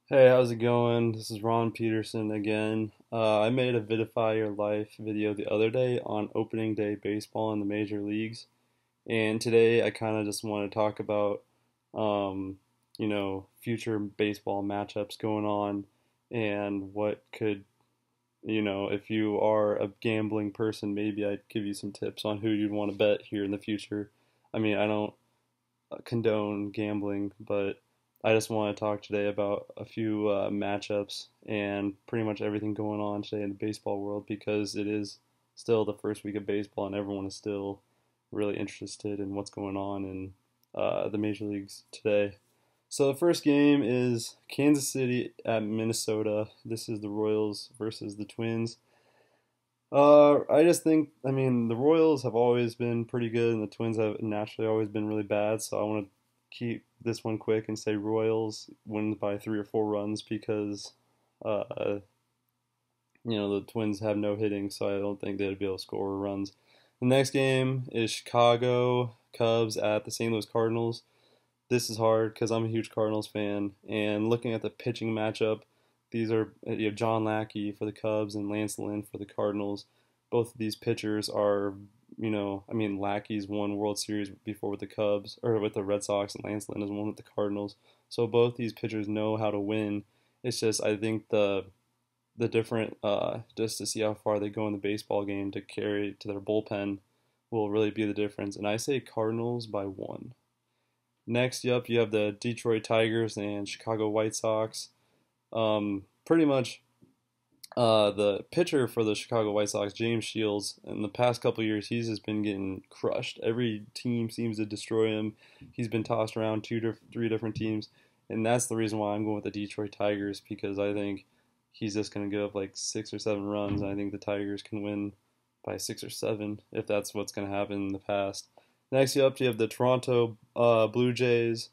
Hey, how's it going? This is Ron Peterson again. I made a Vidify Your Life video the other day on opening day baseball in the major leagues, and today I kind of just want to talk about, um, future baseball matchups going on and what could, if you are a gambling person, maybe I'd give you some tips on who you'd want to bet here in the future. I mean, I don't condone gambling, but I just want to talk today about a few matchups and pretty much everything going on today in the baseball world because it is still the first week of baseball and everyone is still really interested in what's going on in the major leagues today. So the first game is Kansas City at Minnesota. This is the Royals versus the Twins. I just think, I mean, the Royals have always been pretty good, and the Twins have naturally always been really bad. So I want to keep this one quick and say Royals win by 3 or 4 runs because, uh, the Twins have no hitting, so I don't think they'd be able to score runs. The next game is Chicago Cubs at the St. Louis Cardinals. This is hard because I'm a huge Cardinals fan, and looking at the pitching matchup, these are you have John Lackey for the Cubs and Lance Lynn for the Cardinals. Both of these pitchers are, I mean, Lackey's won World Series before with the Cubs or with the Red Sox, and Lance Lynn has won with the Cardinals. So both these pitchers know how to win. It's just I think the different just to see how far they go in the baseball game to carry to their bullpen will really be the difference. And I say Cardinals by one. Next up, you have the Detroit Tigers and Chicago White Sox. Pretty much the pitcher for the Chicago White Sox, James Shields, in the past couple of years, he's just been getting crushed. Every team seems to destroy him. He's been tossed around three different teams, and that's the reason why I'm going with the Detroit Tigers because I think he's just going to give up like 6 or 7 runs, and I think the Tigers can win by 6 or 7 if that's what's going to happen in the past. Next up, you have the Toronto Blue Jays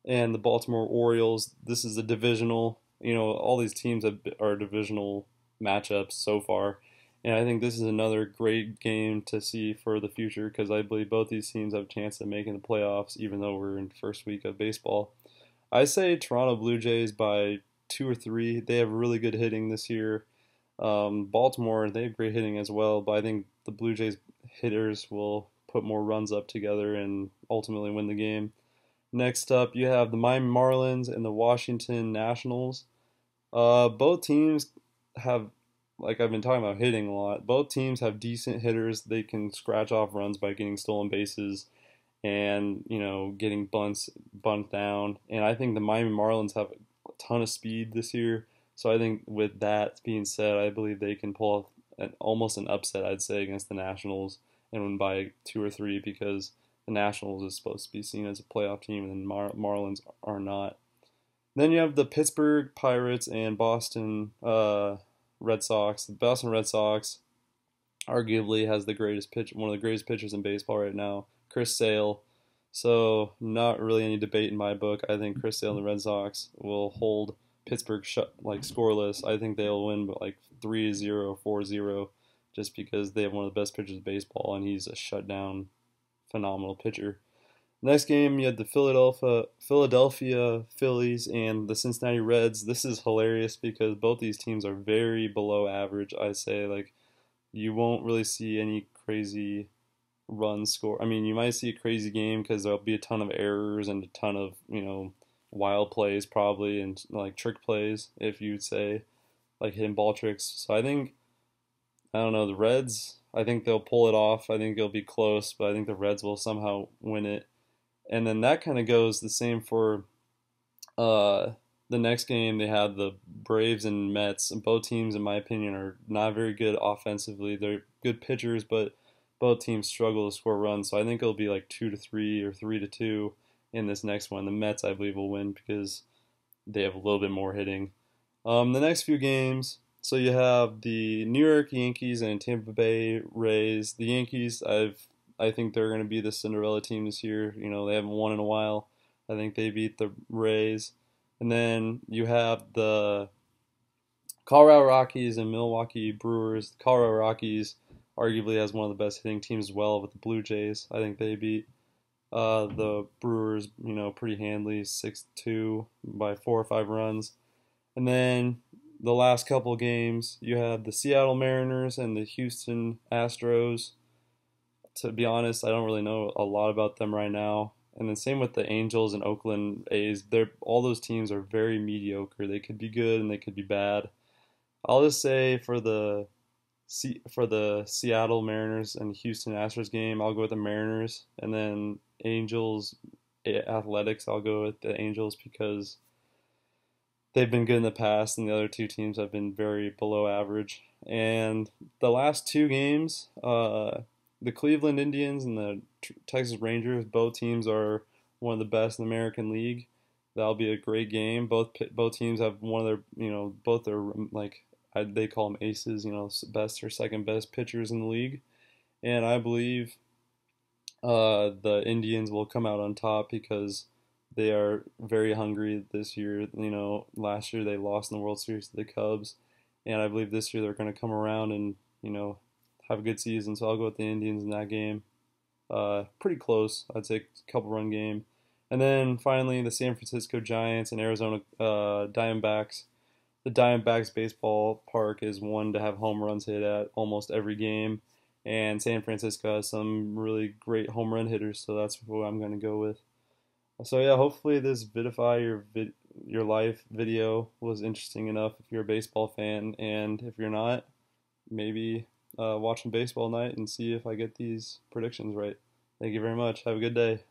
and the Baltimore Orioles. This is a divisional. All these teams are divisional matchups so far, and I think this is another great game to see for the future because I believe both these teams have a chance of making the playoffs, even though we're in the first week of baseball. I say Toronto Blue Jays by 2 or 3. They have really good hitting this year. Baltimore, they have great hitting as well, but I think the Blue Jays hitters will put more runs up together and ultimately win the game. Next up, you have the Miami Marlins and the Washington Nationals. Both teams have, like I've been talking about hitting a lot, both teams have decent hitters. They can scratch off runs by getting stolen bases and, getting bunt down. And I think the Miami Marlins have a ton of speed this year. So I think with that being said, I believe they can pull off almost an upset, I'd say, against the Nationals and win by 2 or 3 because the Nationals is supposed to be seen as a playoff team and the Marlins are not. Then you have the Pittsburgh Pirates and Boston Red Sox. The Boston Red Sox arguably has one of the greatest pitchers in baseball right now, Chris Sale. So not really any debate in my book. I think Chris Sale and the Red Sox will hold Pittsburgh scoreless. I think they'll win but like 3-0, 4-0, just because they have one of the best pitchers in baseball and he's a shutdown phenomenal pitcher. Next game, you had the Philadelphia Phillies and the Cincinnati Reds. This is hilarious because both these teams are very below average. I say like you won't really see any crazy run score. I mean, you might see a crazy game because there'll be a ton of errors and a ton of wild plays probably and like trick plays if you'd say like hitting ball tricks. So I don't know the Reds. I think they'll pull it off. I think it'll be close, but I think the Reds will somehow win it. And then that kind of goes the same for uh, the next game. They had the Braves and Mets. And both teams, in my opinion, are not very good offensively. They're good pitchers, but both teams struggle to score runs. So I think it'll be like 2-3 or 3-2 in this next one. The Mets, I believe, will win because they have a little bit more hitting. The next few games. So you have the New York Yankees and Tampa Bay Rays. The Yankees, I think they're going to be the Cinderella team this year. They haven't won in a while. I think they beat the Rays. And then you have the Colorado Rockies and Milwaukee Brewers. The Colorado Rockies arguably has one of the best hitting teams as well with the Blue Jays. I think they beat the Brewers, pretty handily, 6-2 by 4 or 5 runs. And then the last couple games, you have the Seattle Mariners and the Houston Astros. To be honest, I don't really know a lot about them right now. And then same with the Angels and Oakland A's. They're all those teams are very mediocre. They could be good and they could be bad. I'll just say for the Seattle Mariners and Houston Astros game, I'll go with the Mariners, and then Angels Athletics, I'll go with the Angels because they've been good in the past, and the other two teams have been very below average. And the last two games, the Cleveland Indians and the Texas Rangers, both teams are one of the best in the American League. That'll be a great game. Both teams have one of their, both their like they call them aces, best or second best pitchers in the league. And I believe the Indians will come out on top because they are very hungry this year. Last year they lost in the World Series to the Cubs, and I believe this year they're going to come around and have a good season. So I'll go with the Indians in that game. Pretty close, I'd say, couple run game. And then finally the San Francisco Giants and Arizona Diamondbacks. The Diamondbacks baseball park is one to have home runs hit at almost every game, and San Francisco has some really great home run hitters, so that's what I'm going to go with. So yeah, hopefully this Vidify your life video was interesting enough if you're a baseball fan, and if you're not, maybe watch some baseball night and see if I get these predictions right. Thank you very much. Have a good day.